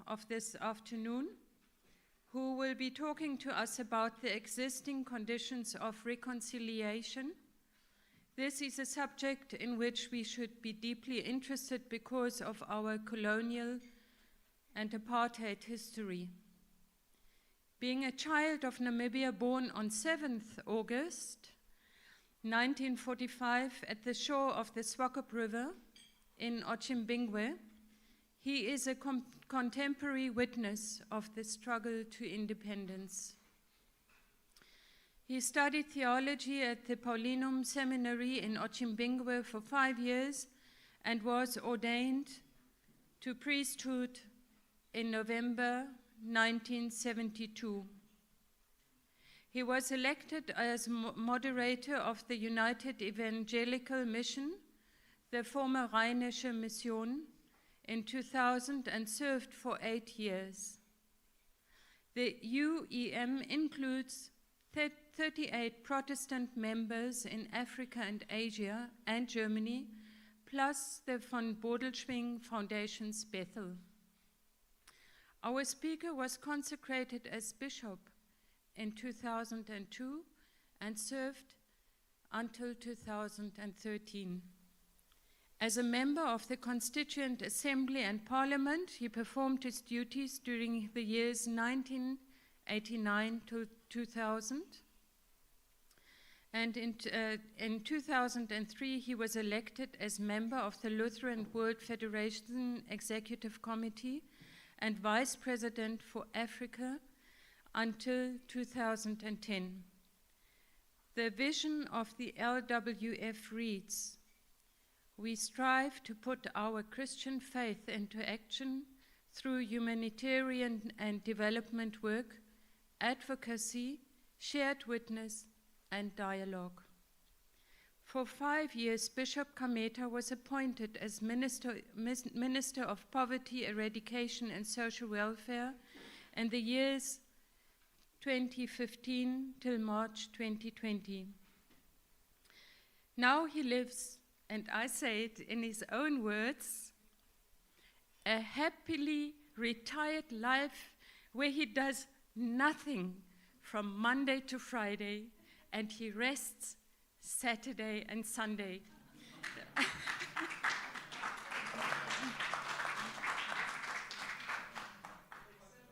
of this afternoon, who will be talking to us about the existing conditions of reconciliation. This is a subject in which we should be deeply interested because of our colonial and apartheid history. Being a child of Namibia born on 7th August 1945 at the shore of the Swakop River in Otjimbingwe, he is a contemporary witness of the struggle to independence. He studied theology at the Paulinum Seminary in Otjimbingwe for 5 years and was ordained to priesthood in November 1972. He was elected as moderator of the United Evangelical Mission, the former Rheinische Mission, in 2000 and served for 8 years. The UEM includes 38 Protestant members in Africa and Asia and Germany, plus the von Bodelschwingh Foundation's Bethel. Our speaker was consecrated as bishop in 2002 and served until 2013. As a member of the Constituent Assembly and Parliament, he performed his duties during the years 1989 to 2000. And in 2003, he was elected as member of the Lutheran World Federation Executive Committee and Vice President for Africa until 2010. The vision of the LWF reads, "We strive to put our Christian faith into action through humanitarian and development work, advocacy, shared witness, and dialogue." For 5 years, Bishop Kameeta was appointed as Minister of Poverty Eradication and Social Welfare in the years 2015 till March 2020. Now he lives, and I say it in his own words, a happily retired life where he does nothing from Monday to Friday, and he rests Saturday and Sunday.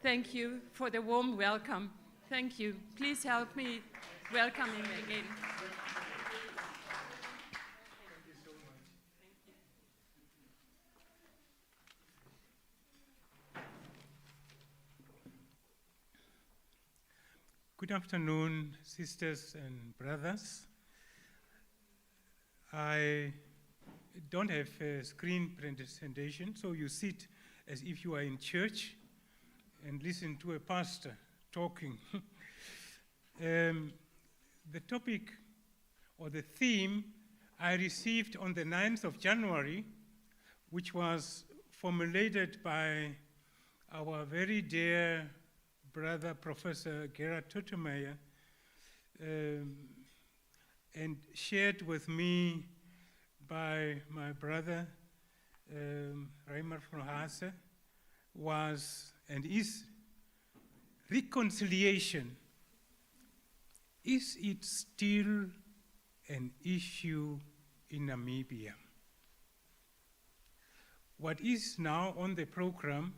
Thank you for the warm welcome. Thank you. Please help me welcome him again. Good afternoon, sisters and brothers. I don't have a screen presentation, so you sit as if you are in church and listen to a pastor talking. The topic or the theme I received on the 9th of January, which was formulated by our very dear brother, Professor Gerard Tuttemeyer, and shared with me by my brother, Reimer van Haase, was and is reconciliation. Is it still an issue in Namibia? What is now on the program,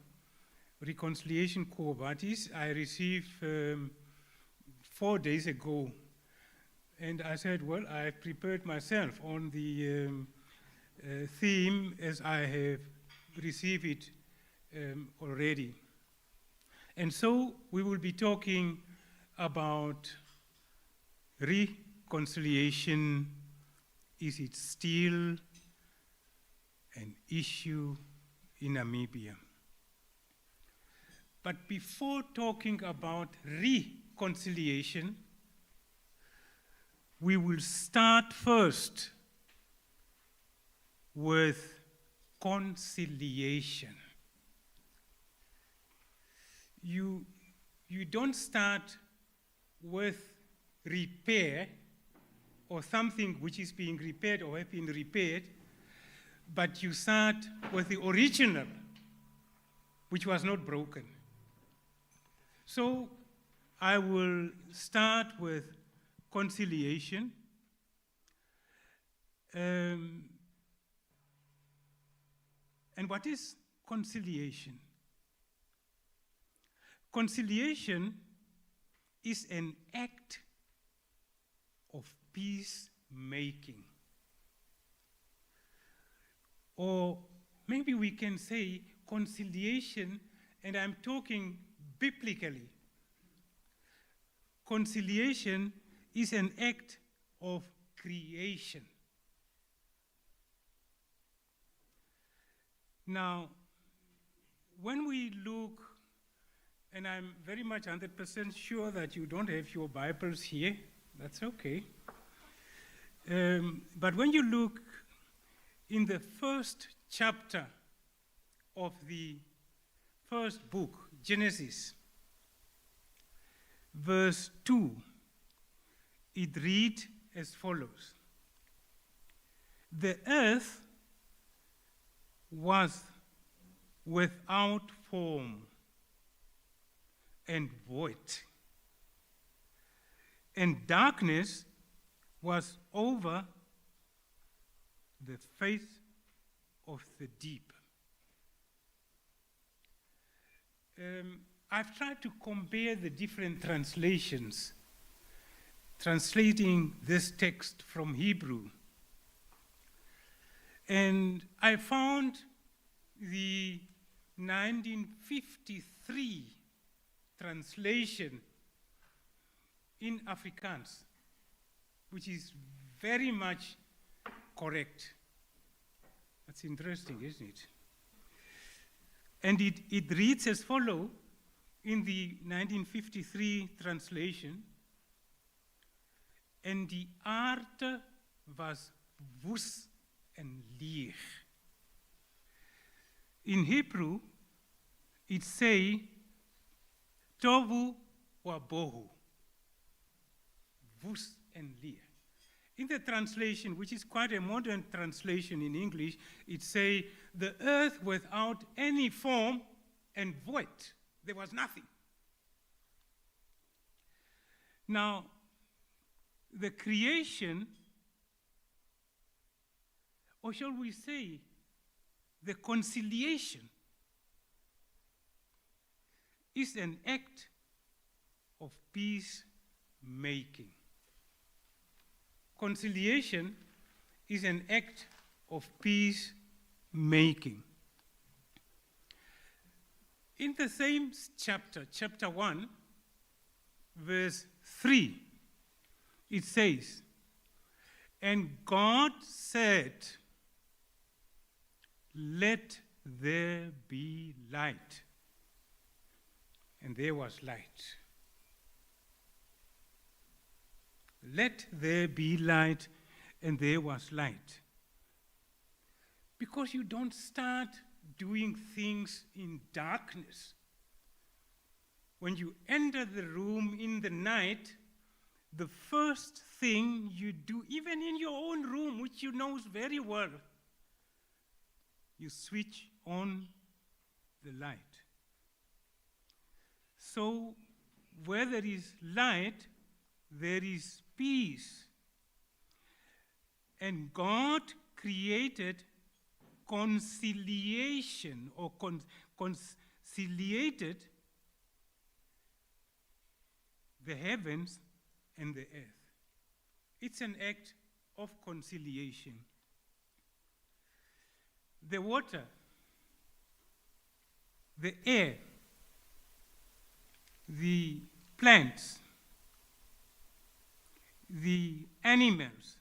Reconciliation Kobatis, I received 4 days ago. And I said, well, I've prepared myself on the theme as I have received it already. And so we will be talking about reconciliation. Is it still an issue in Namibia? But before talking about reconciliation, we will start first with conciliation. You don't start with repair or something which is being repaired or have been repaired, but you start with the original. which was not broken. So I will start with conciliation. And what is conciliation? Conciliation is an act of peacemaking. Or maybe we can say conciliation, and I'm talking biblically. Conciliation is an act of creation. Now, when we look, and I'm very much 100% sure that you don't have your Bibles here, that's okay. But when you look in the first chapter of the first book, Genesis, verse 2, it reads as follows. The earth was without form and void, and darkness was over the face of the deep. I've tried to compare the different translations, translating this text from Hebrew. And I found the 1953 translation in Afrikaans, which is very much correct. That's interesting, isn't it? And it reads as follows in the 1953 translation. En die aarde was woest en leeg. In Hebrew, it say, tohu wabohu, woest en leeg. In the translation, which is quite a modern translation in English, it say, the earth without any form and void. There was nothing. Now, the creation, or shall we say, the conciliation, is an act of peacemaking. Conciliation is an act of peacemaking. In the same chapter, chapter 1, verse 3, it says, and God said, let there be light. And there was light. Let there be light, and there was light. Because you don't start doing things in darkness. When you enter the room in the night, the first thing you do, even in your own room, which you know very well, you switch on the light. So where there is light, there is peace. And God created conciliation, or conciliated the heavens and the earth. It's an act of conciliation. The water, the air, the plants, the animals,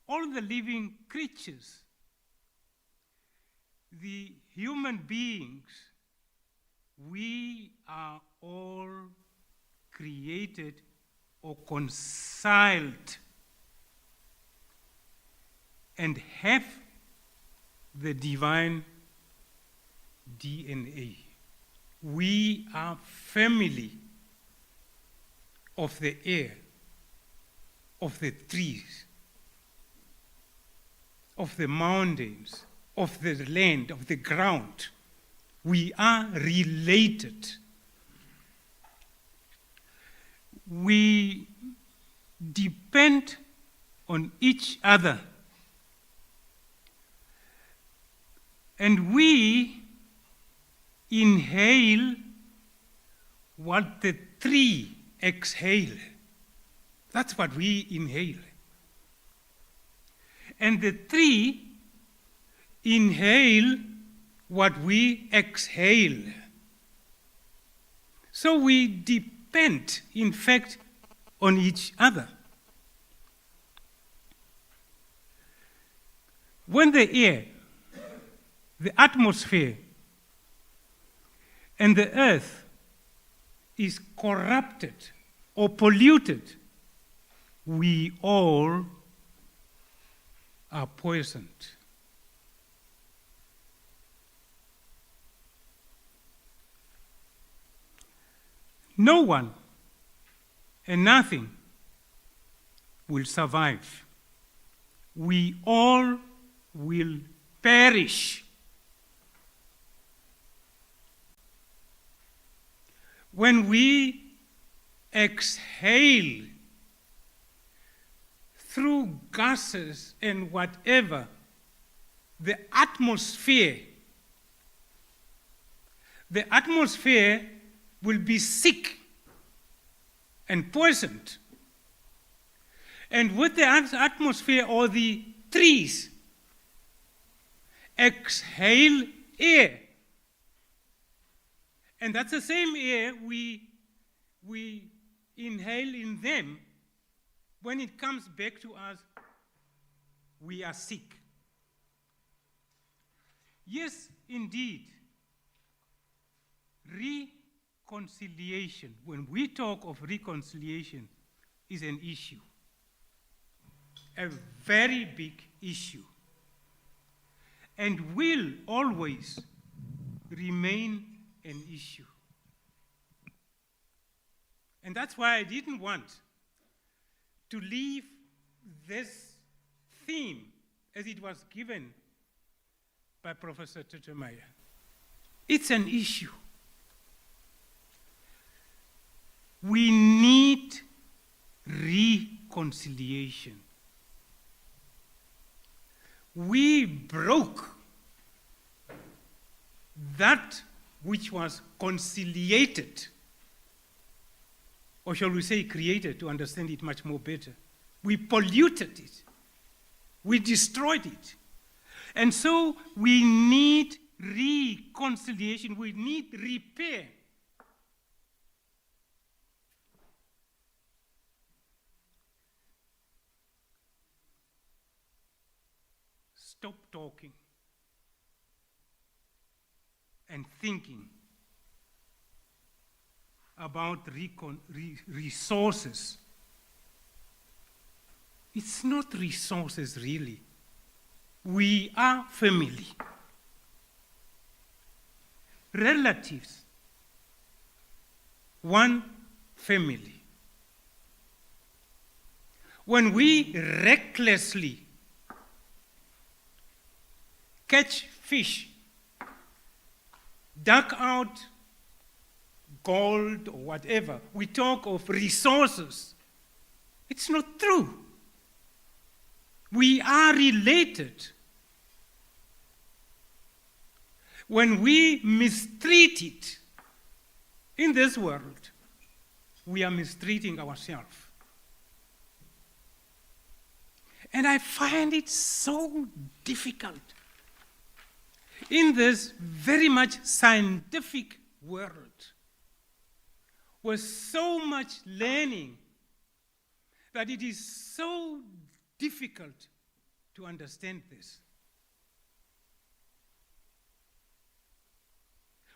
all the living creatures, the human beings, we are all created or conciled and have the divine DNA. We are family of the air, of the trees, of the mountains, of the land, of the ground. We are related. We depend on each other. And we inhale what the tree exhale. That's what we inhale. And the tree inhale what we exhale. So we depend, in fact, on each other. When the air, the atmosphere, and the earth is corrupted or polluted, we all are poisoned. No one and nothing will survive. We all will perish. When we exhale through gases and whatever, the atmosphere will be sick and poisoned. And with the atmosphere or the trees exhale air. And that's the same air we inhale in them. When it comes back to us, we are sick. Yes, indeed. Reconciliation, when we talk of reconciliation, is an issue. A very big issue. And will always remain an issue. And that's why I didn't want to leave this theme as it was given by Professor Tutemaya. It's an issue. We need reconciliation. We broke that which was conciliated, or shall we say created, to understand it much more better. We polluted it. We destroyed it. And so we need reconciliation. We need repair. Stop talking and thinking about resources. It's not resources, really. We are family. Relatives. One family. When we recklessly catch fish, dug out gold or whatever, we talk of resources. It's not true. We are related. When we mistreat it in this world, we are mistreating ourselves. And I find it so difficult in this very much scientific world, with so much learning, that it is so difficult to understand this.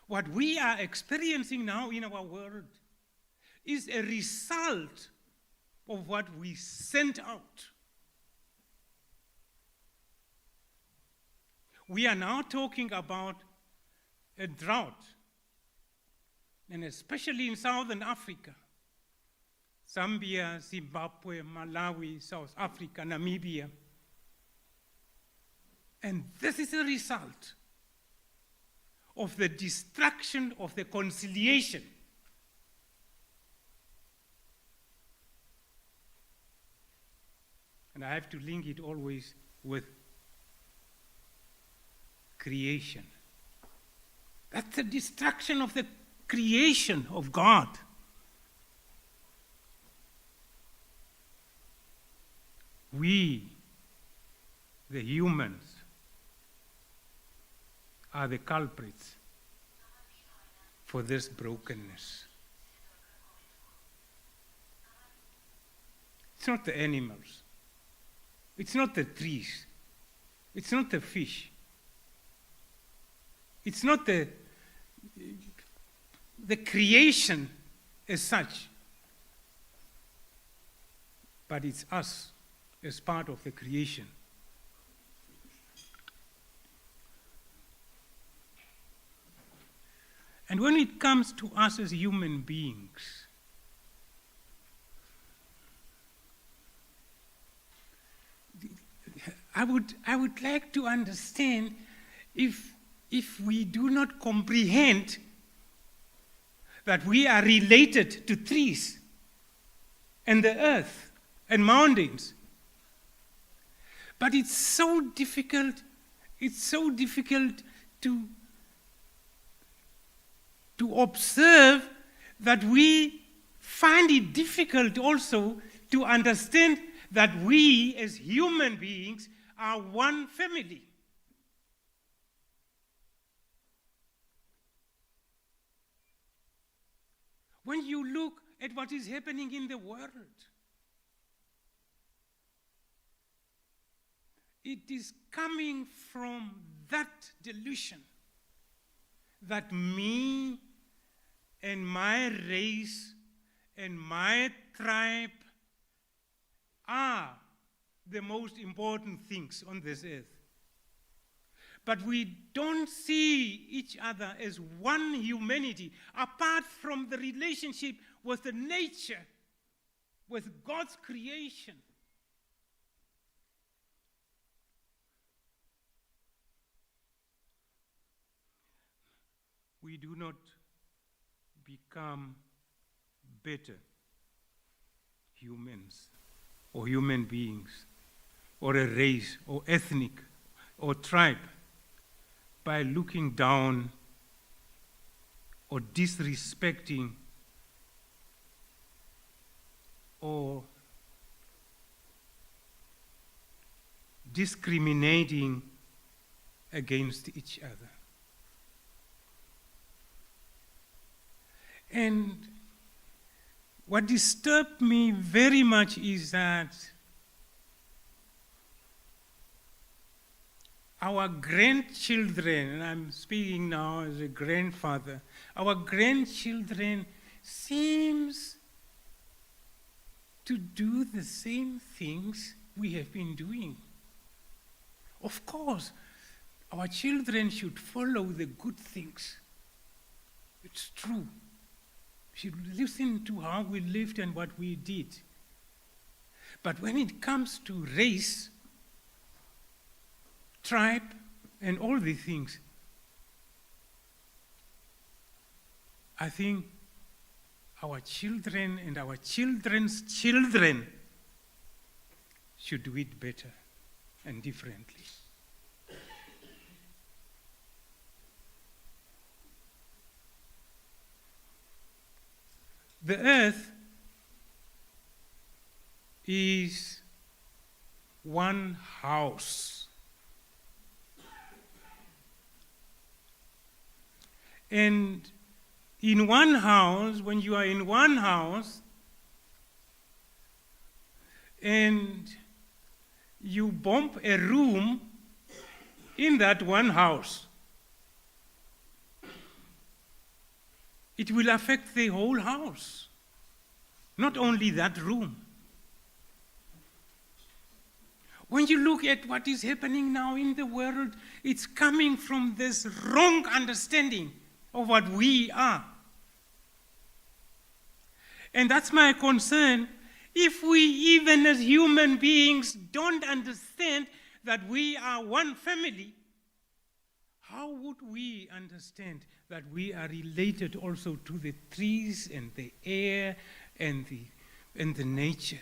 What we are experiencing now in our world is a result of what we sent out. We are now talking about a drought, and especially in Southern Africa, Zambia, Zimbabwe, Malawi, South Africa, Namibia. And this is a result of the destruction of the conciliation. And I have to link it always with creation. That's the destruction of the creation of God. We, the humans, are the culprits for this brokenness. It's not the animals. It's not the trees. It's not the fish. It's not the creation as such. But it's us as part of the creation. And when it comes to us as human beings, I would like to understand if we do not comprehend that we are related to trees and the earth and mountains. But it's so difficult to observe that we find it difficult also to understand that we as human beings are one family. When you look at what is happening in the world, it is coming from that delusion that me and my race and my tribe are the most important things on this earth. But we don't see each other as one humanity, apart from the relationship with the nature, with God's creation. We do not become better humans or human beings or a race or ethnic or tribe by looking down or disrespecting or discriminating against each other. And what disturbed me very much is that our grandchildren, and I'm speaking now as a grandfather, our grandchildren seems to do the same things we have been doing. Of course, our children should follow the good things. It's true. Should listen to how we lived and what we did. But when it comes to race, tribe, and all these things, I think our children and our children's children should do it better and differently. The earth is one house. And in one house, when you are in one house and you bomb a room in that one house, it will affect the whole house, not only that room. When you look at what is happening now in the world, it's coming from this wrong understanding of what we are. And that's my concern. If we, even as human beings, don't understand that we are one family, how would we understand that we are related also to the trees and the air and the nature?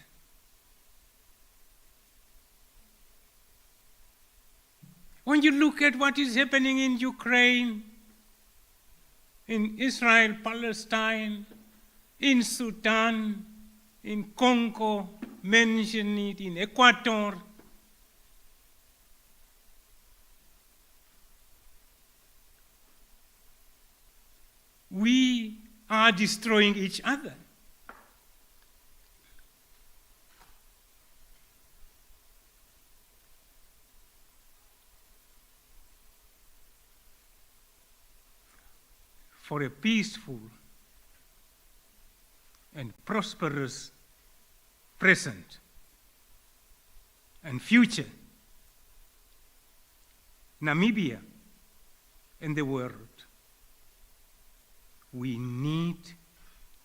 When you look at what is happening in Ukraine, in Israel, Palestine, in Sudan, in Congo, mention it, in Ecuador, we are destroying each other. For a peaceful and prosperous present and future, Namibia and the world, we need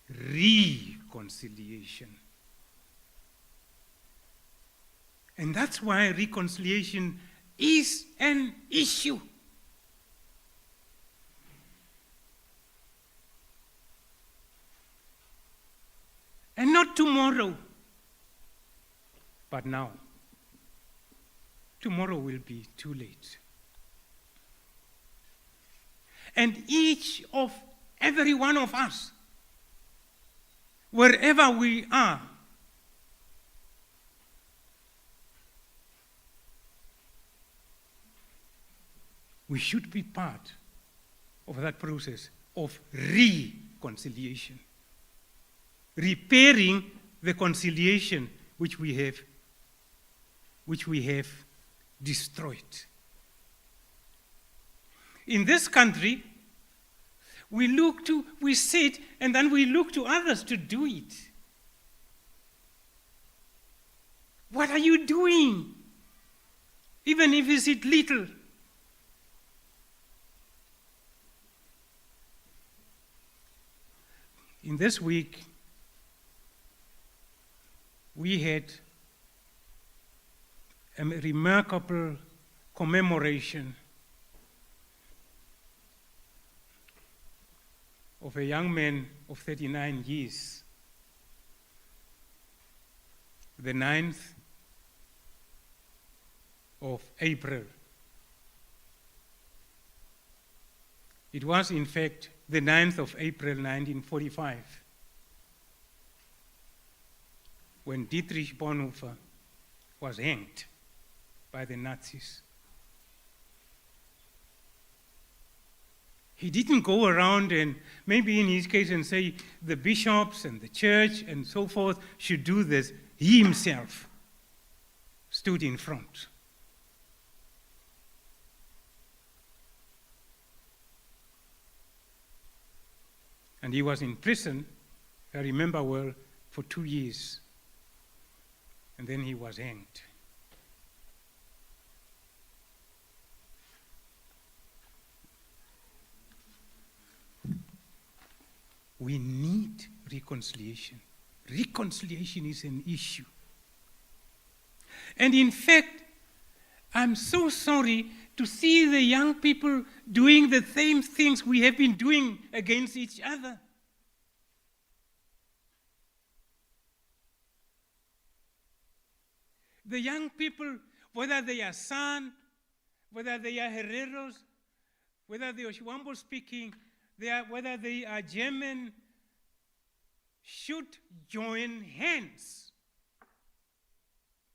reconciliation. And that's why reconciliation is an issue. And not tomorrow, but now. Tomorrow will be too late. And every one of us, wherever we are, we should be part of that process of reconciliation. Repairing the conciliation which we have destroyed. In this country, we sit and then we look to others to do it. What are you doing? Even if it's little. In this week, we had a remarkable commemoration of a young man of 39 years. The 9th of April. It was, in fact, the 9th of April, 1945, when Dietrich Bonhoeffer was hanged by the Nazis. He didn't go around and maybe in his case and say the bishops and the church and so forth should do this. He himself stood in front. And he was in prison, I remember well, for 2 years. And then he was hanged. We need reconciliation. Reconciliation is an issue. And in fact, I'm so sorry to see the young people doing the same things we have been doing against each other. The young people, whether they are San, whether they are Herreros, whether they are Oshiwambo speaking, whether they are German, should join hands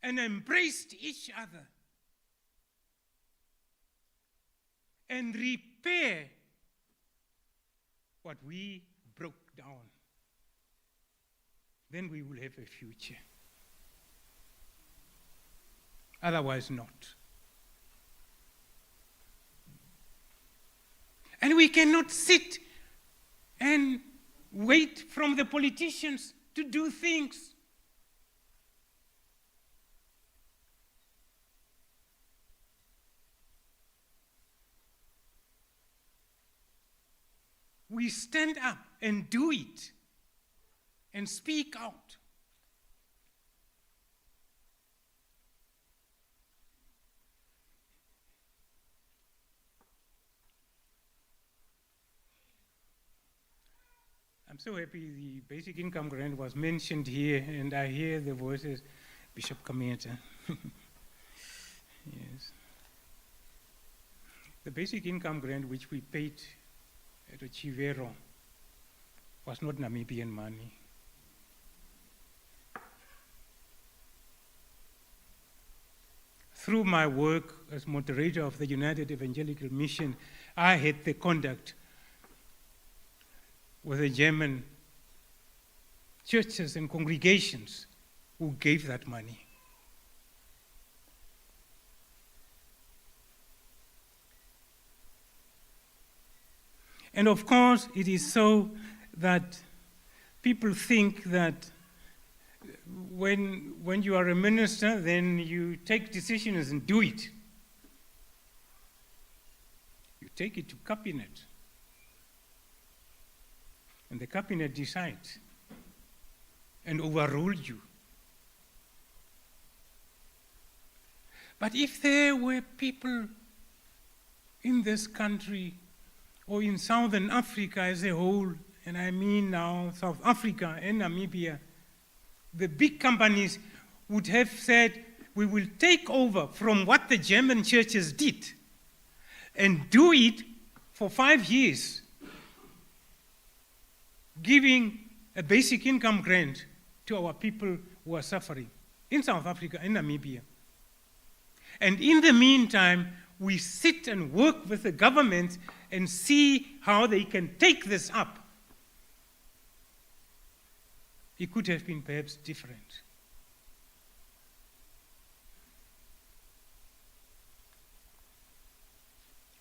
and embrace each other and repair what we broke down. Then we will have a future. Otherwise not. And we cannot sit and wait from the politicians to do things. We stand up and do it and speak out. I'm so happy the basic income grant was mentioned here, and I hear the voices, Bishop Kameeta. Yes. The basic income grant which we paid at Chivero was not Namibian money. Through my work as moderator of the United Evangelical Mission, I had the contact with the German churches and congregations who gave that money. And of course, it is so that people think that when you are a minister, then you take decisions and do it. You take it to cabinet, and the cabinet decides and overrule you. But if there were people in this country or in Southern Africa as a whole, and I mean now South Africa and Namibia, the big companies would have said, we will take over from what the German churches did and do it for 5 years, giving a basic income grant to our people who are suffering in South Africa and Namibia. And in the meantime, we sit and work with the government and see how they can take this up. It could have been perhaps different.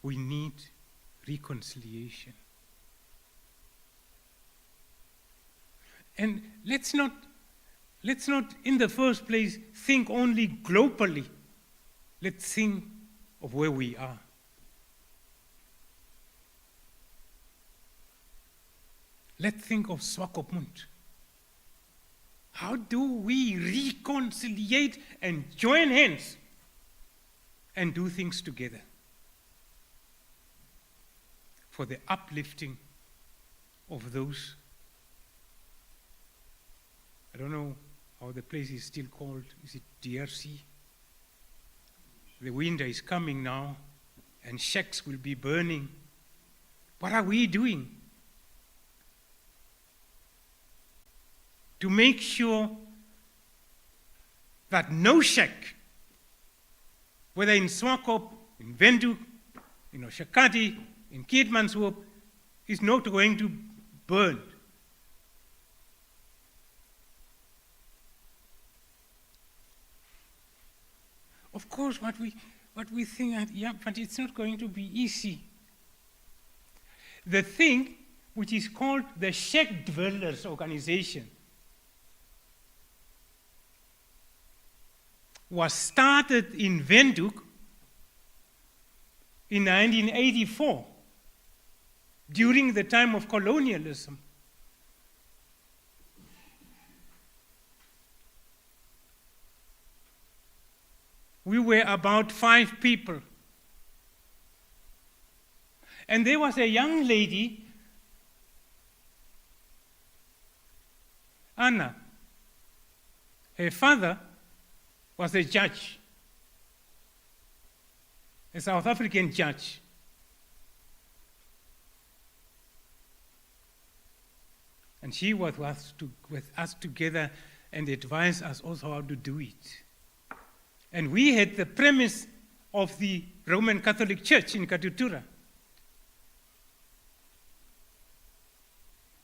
We need reconciliation. And let's not in the first place think only globally. Let's think of where we are. Let's think of Swakopmund. How do we reconciliate and join hands and do things together for the uplifting of those? I don't know how the place is still called. Is it DRC? The winter is coming now, and shacks will be burning. What are we doing to make sure that no shack, whether in Swakop, in Windhoek, in Oshakati, in Keetmanshoop, is not going to burn? Of course, what we think that, yeah, but it's not going to be easy. The thing which is called the Shack Dwellers Organization was started in Windhoek in 1984, during the time of colonialism. We were about 5 people. And there was a young lady, Anna. Her father was a judge, a South African judge. And she was with us together and advised us also how to do it. And we had the premise of the Roman Catholic Church in Katutura,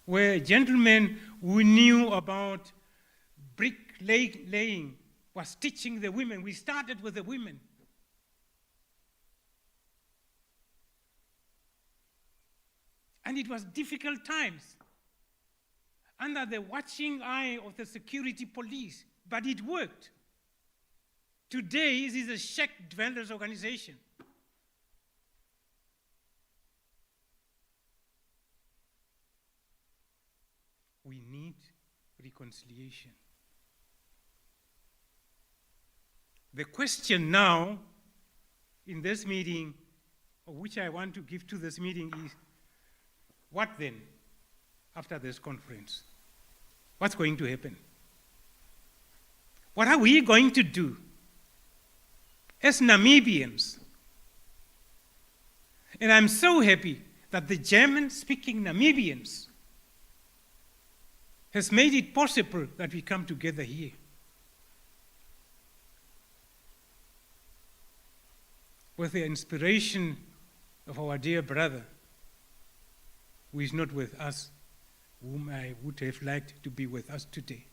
where a gentleman who knew about brick laying was teaching the women. We started with the women. And it was difficult times, under the watching eye of the security police, but it worked. Today, this is a Shack Dwellers Organization. We need reconciliation. The question now in this meeting, or which I want to give to this meeting, is what then? after this conference? What's going to happen? What are we going to do as Namibians? And I'm so happy that the German-speaking Namibians has made it possible that we come together here. With the inspiration of our dear brother, who is not with us, whom I would have liked to be with us today.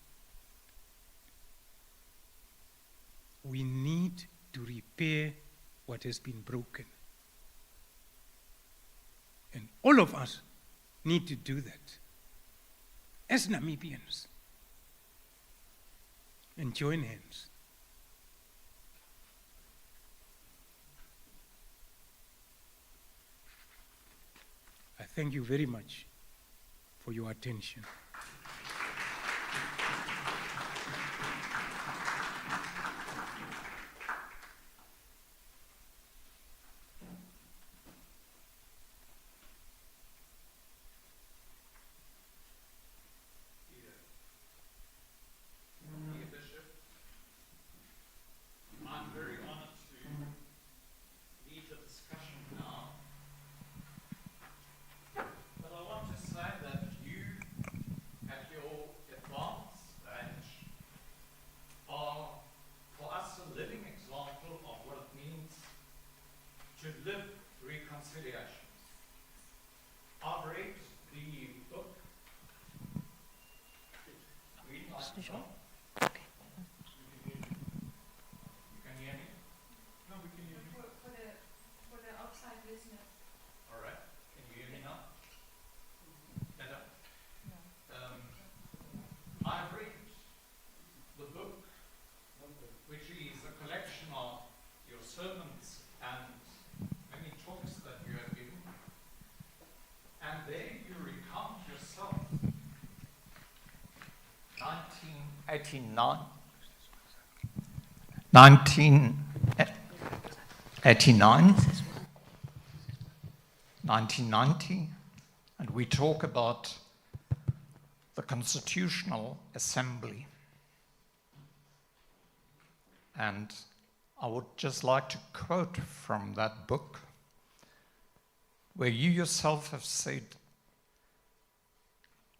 We need to repair what has been broken. And all of us need to do that as Namibians and join hands. I thank you very much for your attention. Okay. You can hear me? No, we can hear you. For the outside listeners. All right. Can you hear me now? Better? I've read the book, which is a collection of your sermons and many talks that you have given. And there you recount yourself 1990, and we talk about the Constitutional Assembly. And I would just like to quote from that book, where you yourself have said,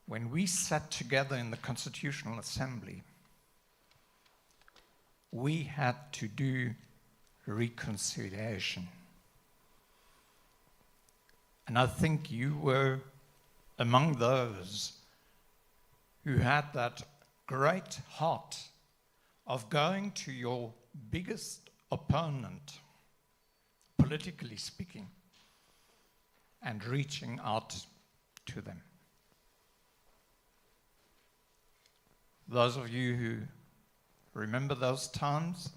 when we sat together in the Constitutional Assembly, we had to do reconciliation. And I think you were among those who had that great heart of going to your biggest opponent, politically speaking, and reaching out to them. Those of you who remember those times,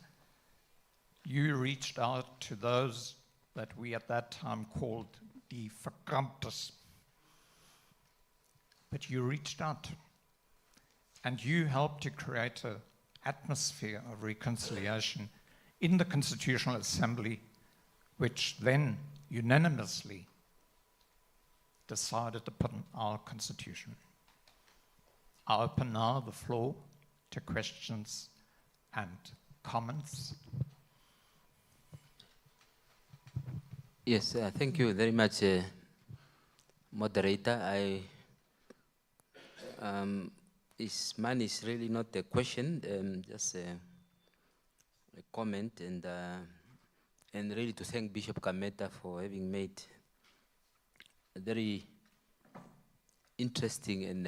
you reached out to those that we at that time called the vakantes. But you reached out, and you helped to create an atmosphere of reconciliation in the Constitutional Assembly, which then unanimously decided upon our Constitution. I open now the floor to questions and comments. Yes, thank you very much, moderator. Mine is really not a question, just a comment, and really to thank Bishop Kameeta for having made a very interesting and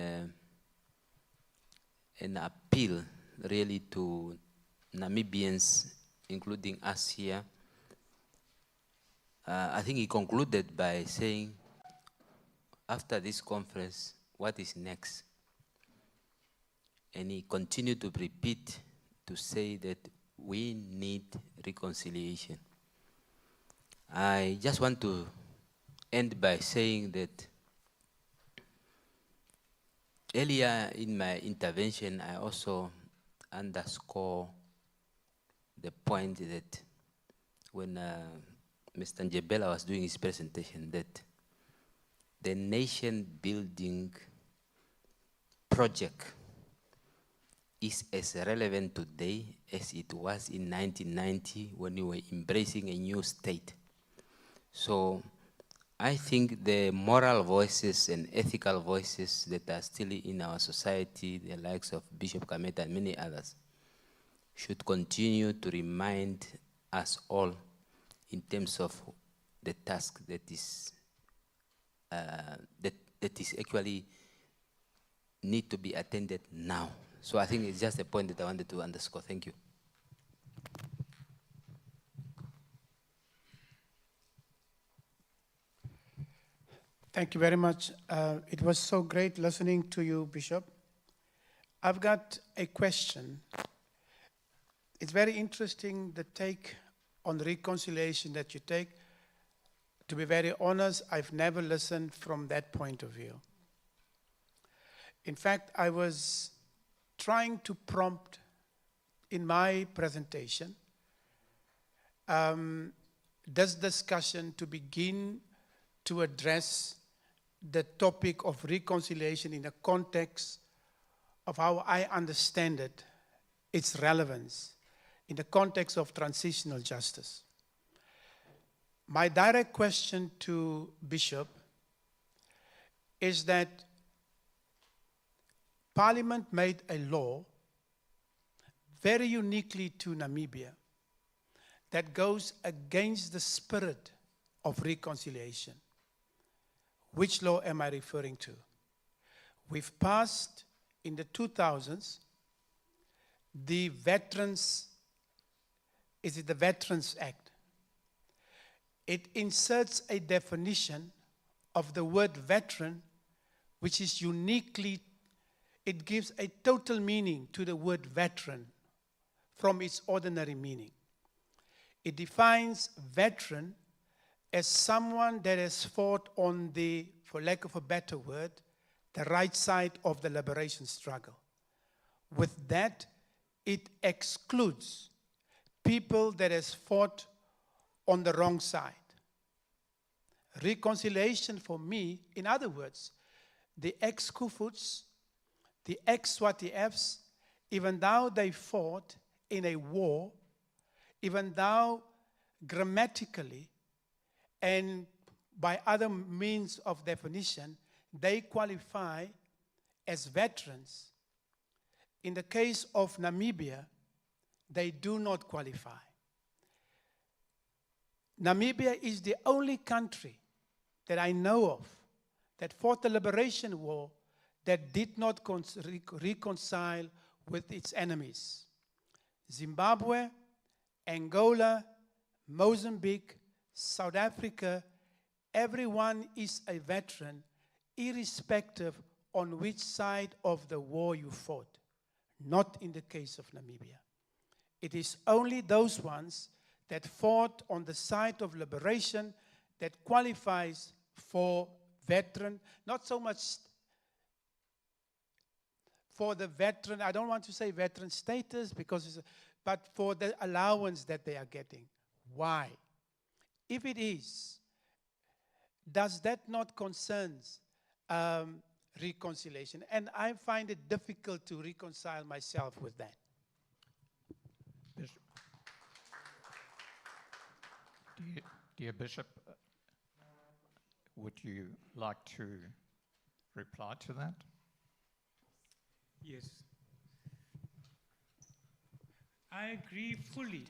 an appeal really to Namibians, including us here. I think he concluded by saying, after this conference, what is next? And he continued to repeat, to say that we need reconciliation. I just want to end by saying that earlier in my intervention, I also underscore the point that when Mr. Njebela was doing his presentation, that the nation building project is as relevant today as it was in 1990 when we were embracing a new state. So I think the moral voices and ethical voices that are still in our society, the likes of Bishop Kameeta and many others, should continue to remind us all in terms of the task that is actually need to be attended now. So I think it's just a point that I wanted to underscore. Thank you. Thank you very much. It was so great listening to you, Bishop. I've got a question. It's very interesting, the take on reconciliation that you take. To be very honest, I've never listened from that point of view. In fact, I was trying to prompt in my presentation this discussion to begin to address the topic of reconciliation in the context of how I understand it, its relevance, in the context of transitional justice. My direct question to Bishop is that Parliament made a law very uniquely to Namibia that goes against the spirit of reconciliation. Which law am I referring to? We've passed in the 2000s the Veterans Act. It inserts a definition of the word veteran, which is uniquely, it gives a total meaning to the word veteran from its ordinary meaning. It defines veteran as someone that has fought on the, for lack of a better word, the right side of the liberation struggle. With that, it excludes people that has fought on the wrong side. Reconciliation for me, in other words, the ex-Kufuts, the ex-Swati Fs, even though they fought in a war, even though grammatically and by other means of definition, they qualify as veterans. In the case of Namibia, they do not qualify. Namibia is the only country that I know of that fought the liberation war that did not reconcile with its enemies. Zimbabwe, Angola, Mozambique, South Africa, everyone is a veteran, irrespective on which side of the war you fought. Not in the case of Namibia. It is only those ones that fought on the side of liberation that qualifies for veteran, not so much for the veteran, I don't want to say veteran status, because but for the allowance that they are getting. Why? If it is, does that not concern reconciliation? And I find it difficult to reconcile myself with that. Bishop. Dear Bishop, would you like to reply to that? Yes. I agree fully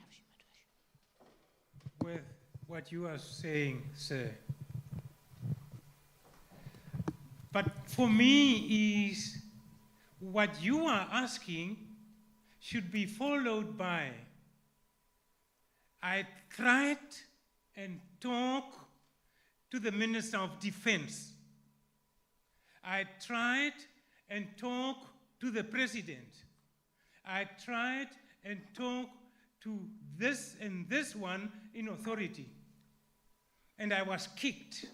with what you are saying, sir. But for me is what you are asking should be followed by, I tried and talked to the Minister of Defense. I tried and talked to the President. I tried and talked to this and this one in authority. And I was kicked.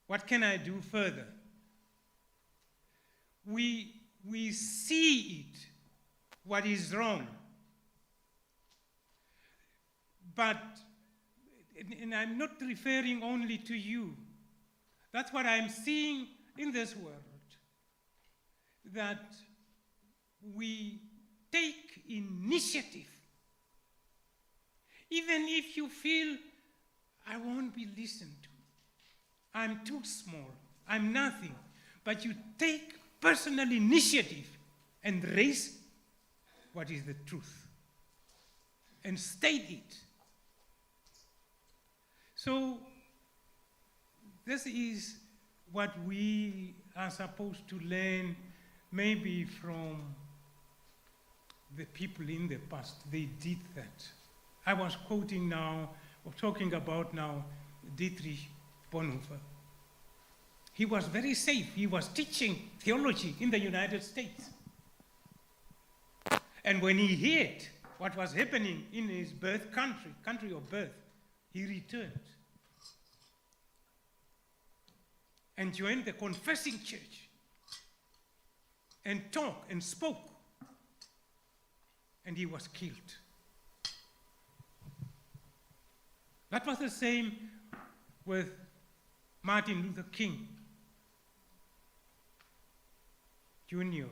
What can I do further? We see it, what is wrong. But, and I'm not referring only to you. That's what I'm seeing in this world. that we take initiative. Even if you feel, I won't be listened to, I'm too small, I'm nothing, but you take personal initiative and raise what is the truth and state it. So this is what we are supposed to learn maybe from the people in the past. They did that. I was quoting now, or talking about now, Dietrich Bonhoeffer. He was very safe. He was teaching theology in the United States. And when he heard what was happening in his birth country of birth, he returned and joined the confessing church and talked and spoke. And he was killed. That was the same with Martin Luther King Jr.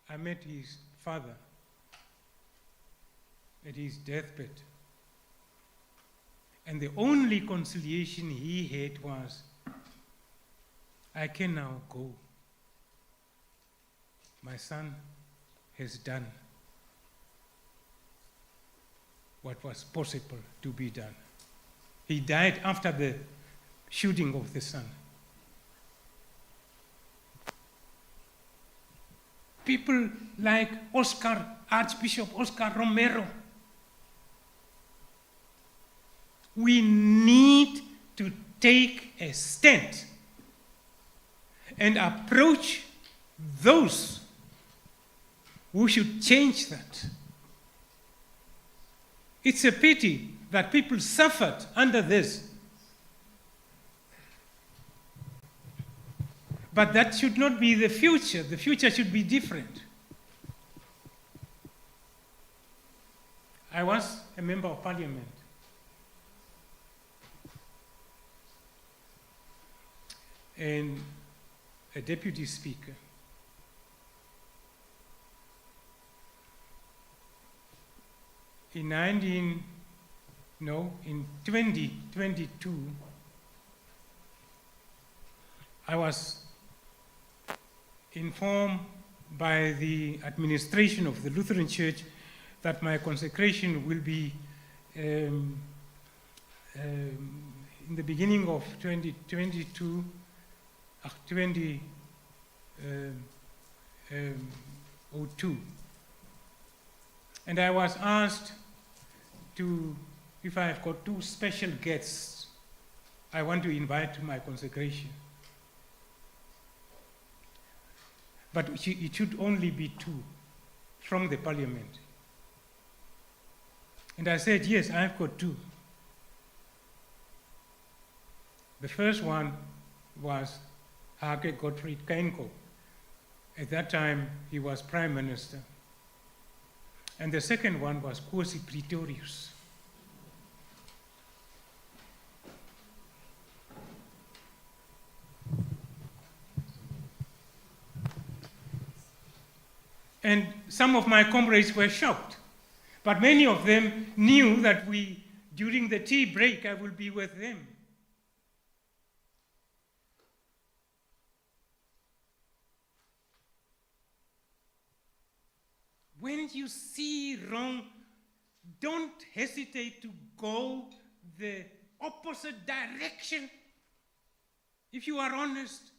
I met his father at his deathbed. And the only consolation he had was, I can now go. My son has done what was possible to be done. He died after the shooting of the son. People like Archbishop Oscar Romero, we need to take a stand and approach those who should change that. It's a pity that people suffered under this. But that should not be the future. The future should be different. I was a member of parliament. And a deputy speaker. In 2022, I was informed by the administration of the Lutheran Church that my consecration will be in the beginning of 2022, 2002. And I was asked if I have got two special guests I want to invite to my consecration. But it should only be two from the parliament. And I said, yes, I've got two. The first one was Hage Gottfried Kainko. At that time, he was prime minister. And the second one was Kosi Pretorius. And some of my comrades were shocked. But many of them knew that during the tea break, I will be with them. When you see wrong, don't hesitate to go the opposite direction. If you are honest,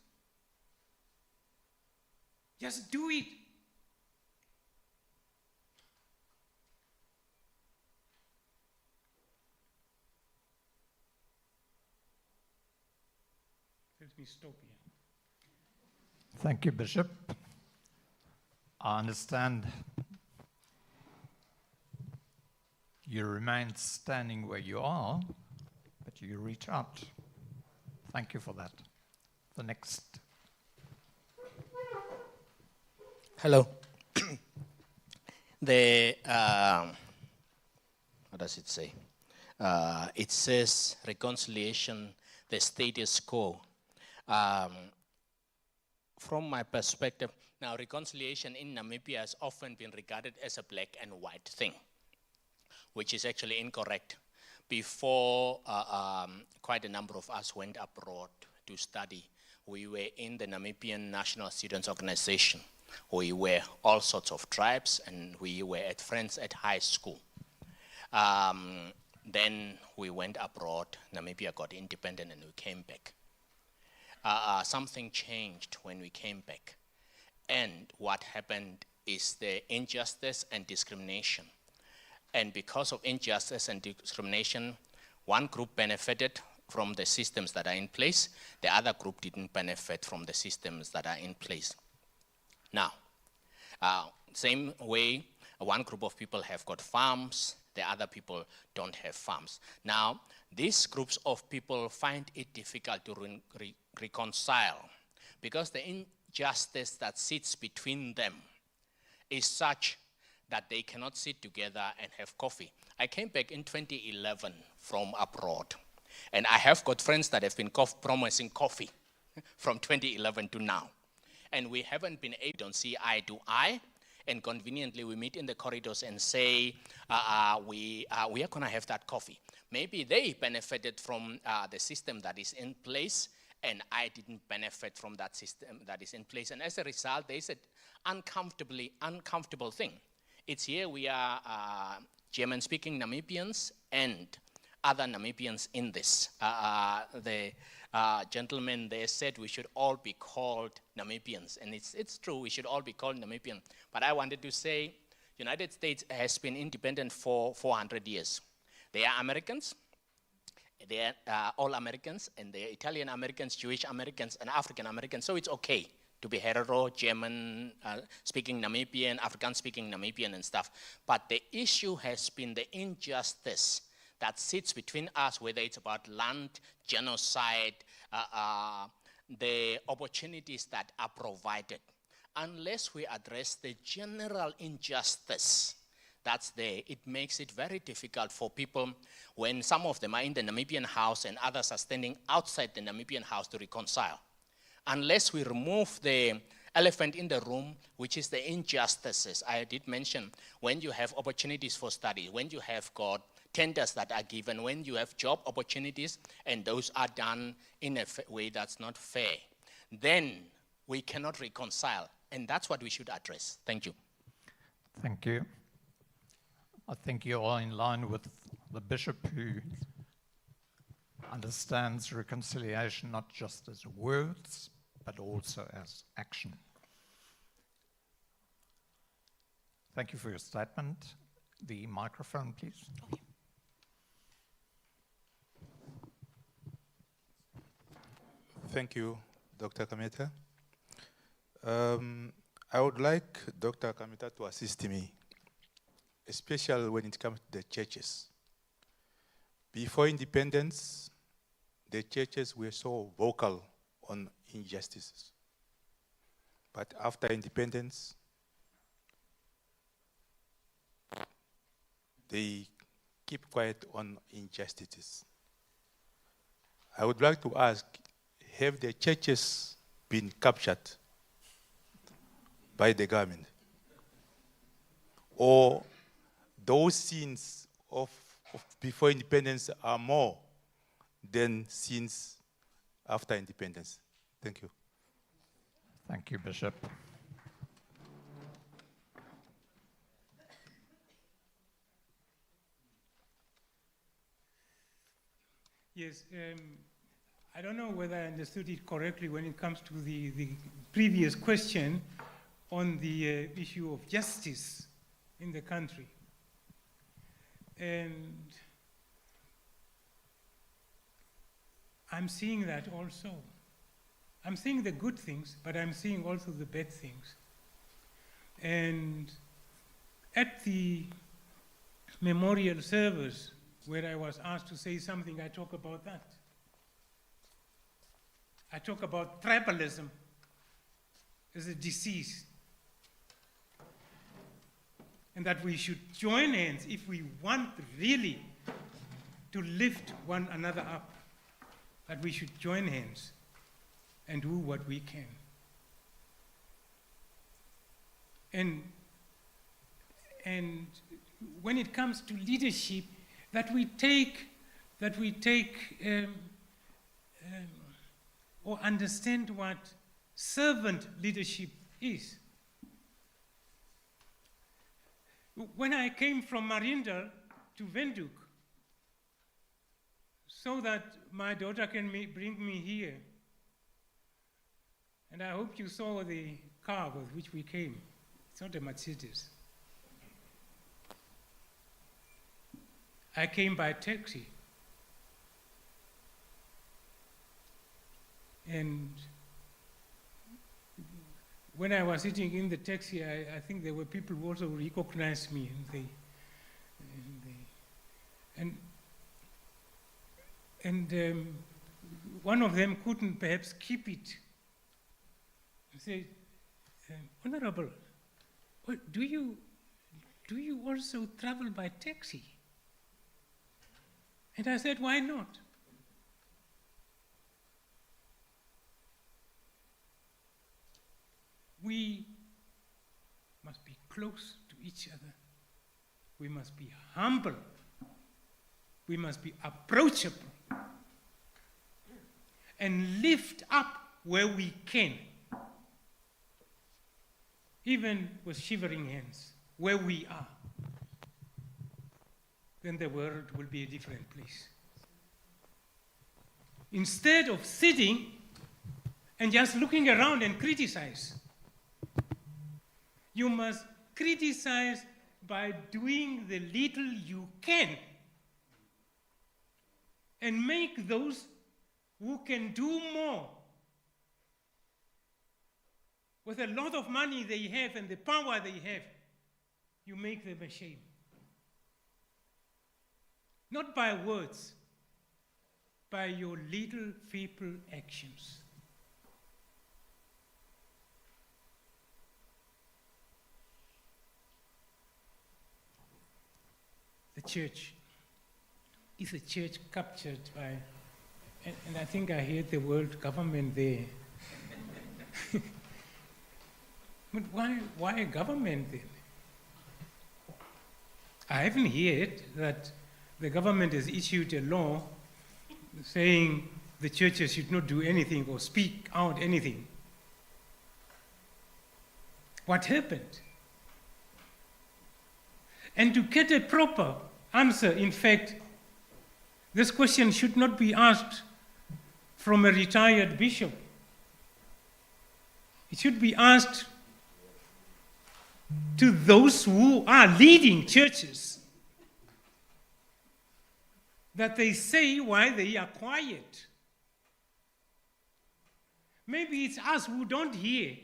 just do it. Let me stop here. Thank you, Bishop. I understand you remain standing where you are, but you reach out. Thank you for that. The next. Hello. What does it say? It says reconciliation, the status quo. From my perspective, now reconciliation in Namibia has often been regarded as a black and white thing, which is actually incorrect. Before quite a number of us went abroad to study, we were in the Namibian National Students Organization. We were all sorts of tribes, and we were friends at high school. Then we went abroad, Namibia got independent, and we came back. Something changed when we came back. And what happened is the injustice and discrimination. And because of injustice and discrimination, one group benefited from the systems that are in place, the other group didn't benefit from the systems that are in place. Now, same way, one group of people have got farms, the other people don't have farms. Now, these groups of people find it difficult to reconcile because the injustice that sits between them is such that they cannot sit together and have coffee. I came back in 2011 from abroad, and I have got friends that have been promising coffee from 2011 to now. And we haven't been able to see eye to eye, and conveniently we meet in the corridors and say, we are going to have that coffee. Maybe they benefited from the system that is in place, and I didn't benefit from that system that is in place. And as a result, there is an uncomfortable thing. It's here we are German-speaking Namibians and other Namibians in this. The gentleman there said we should all be called Namibians, and it's true, we should all be called Namibian. But I wanted to say, United States has been independent for 400 years. They are Americans, they are all Americans, and they are Italian Americans, Jewish Americans, and African Americans, so it's okay to be hetero, German speaking Namibian, African speaking Namibian and stuff. But the issue has been the injustice that sits between us, whether it's about land, genocide, the opportunities that are provided. Unless we address the general injustice that's there, it makes it very difficult for people when some of them are in the Namibian house and others are standing outside the Namibian house to reconcile. Unless we remove the elephant in the room, which is the injustices. I did mention when you have opportunities for study, when you have got tenders that are given, when you have job opportunities and those are done in a way that's not fair, then we cannot reconcile. And that's what we should address. Thank you. Thank you. I think you're all in line with the bishop who understands reconciliation not just as words, but also as action. Thank you for your statement. The microphone, please. Okay. Thank you, Dr. Kameeta. I would like Dr. Kameeta to assist me, especially when it comes to the churches. Before independence, the churches were so vocal on injustices. But after independence, they keep quiet on injustices. I would like to ask, have the churches been captured by the government? Or those sins of before independence are more than sins after independence? Thank you. Thank you, Bishop. Yes, I don't know whether I understood it correctly when it comes to the previous question on the issue of justice in the country. And I'm seeing that also. I'm seeing the good things, but I'm seeing also the bad things. And at the memorial service, where I was asked to say something, I talk about that. I talk about tribalism as a disease. And that we should join hands if we want really to lift one another up. That we should join hands and do what we can. And when it comes to leadership, that we take or understand what servant leadership is. When I came from Mariendal to Windhoek, so that my daughter can bring me here, and I hope you saw the car with which we came. It's not a Mercedes. I came by taxi. And when I was sitting in the taxi, I think there were people who also recognized me, and one of them couldn't perhaps keep it. He said, "Honorable, do you also travel by taxi?" And I said, "Why not?" We must be close to each other. We must be humble. We must be approachable. And lift up where we can. Even with shivering hands, where we are. Then the world will be a different place. Instead of sitting and just looking around and criticize, you must criticize by doing the little you can and make those who can do more with a lot of money they have and the power they have, you make them ashamed. Not by words, by your little feeble actions. The church is a church captured by, and I think I heard the word government there. But why government then? I haven't heard that the government has issued a law saying the churches should not do anything or speak out anything. What happened? And to get a proper answer, in fact, this question should not be asked from a retired bishop. It should be asked to those who are leading churches, that they say why they are quiet. Maybe it's us who don't hear.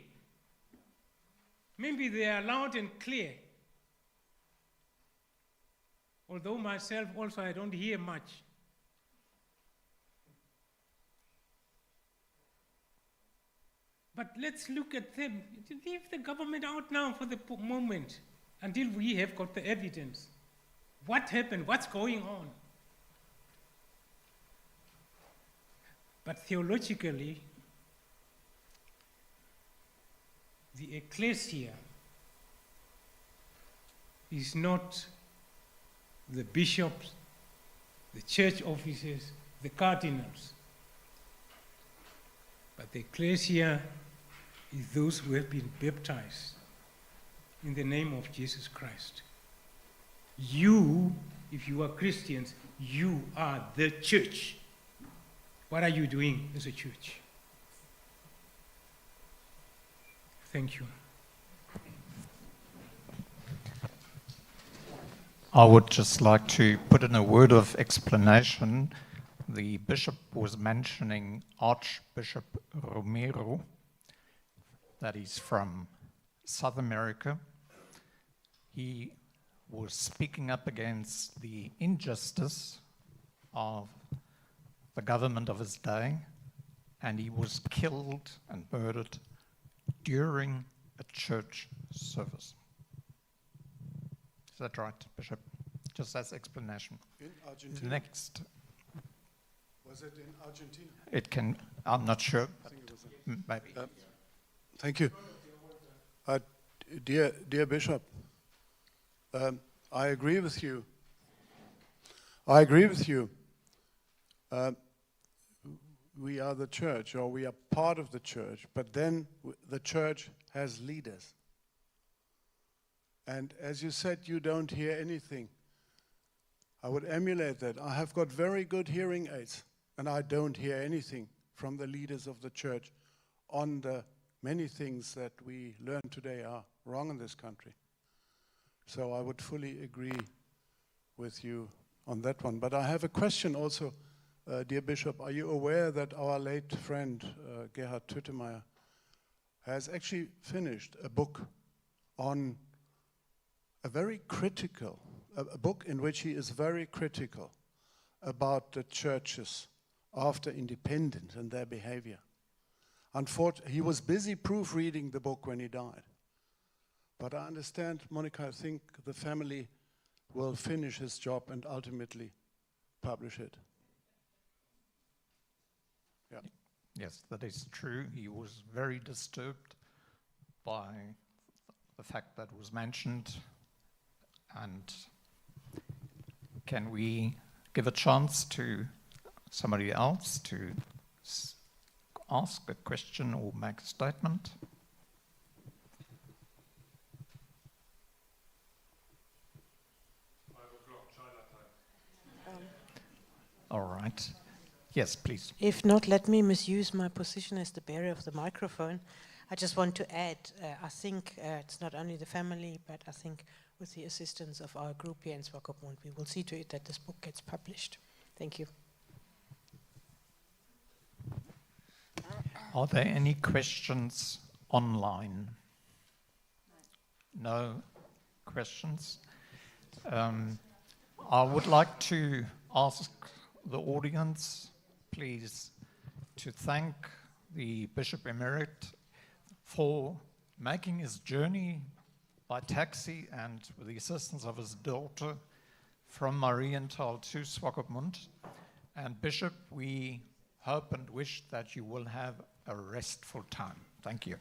Maybe they are loud and clear. Although myself also I don't hear much. But let's look at them. Leave the government out now for the moment until we have got the evidence. What happened? What's going on? But theologically, the ecclesia is not the bishops, the church officers, the cardinals. But the ecclesia is those who have been baptized in the name of Jesus Christ. You, if you are Christians, you are the church. What are you doing as a church? Thank you. I would just like to put in a word of explanation. The bishop was mentioning Archbishop Romero, that is from South America. He was speaking up against the injustice of the government of his day, and he was killed and murdered during a church service. Is that right, Bishop? Just as explanation. In Argentina? Next. Was it in Argentina? It can, I'm not sure. I think it was in maybe. Thank you. Dear Bishop, I agree with you. We are the church, or we are part of the church, but then the church has leaders. And as you said, you don't hear anything. I would emulate that. I have got very good hearing aids, and I don't hear anything from the leaders of the church on the many things that we learn today are wrong in this country. So I would fully agree with you on that one. But I have a question also, dear Bishop. Are you aware that our late friend, Gerhard Tüttemeyer, has actually finished a book on a book in which he is very critical about the churches after independence and their behavior. Unfortunately, he was busy proofreading the book when he died. But I understand, Monica, I think the family will finish his job and ultimately publish it. Yeah. Yes, that is true. He was very disturbed by the fact that was mentioned. And can we give a chance to somebody else to ask a question or make a statement? All right. Yes, please. If not, let me misuse my position as the bearer of the microphone. I just want to add, I think it's not only the family, but I think with the assistance of our group here in Swakopmund, we will see to it that this book gets published. Thank you. Are there any questions online? No questions? I would like to ask the audience, please, to thank the Bishop Emerit for making his journey by taxi and with the assistance of his daughter from Marienthal to Swakopmund. And Bishop, we hope and wish that you will have a restful time. Thank you.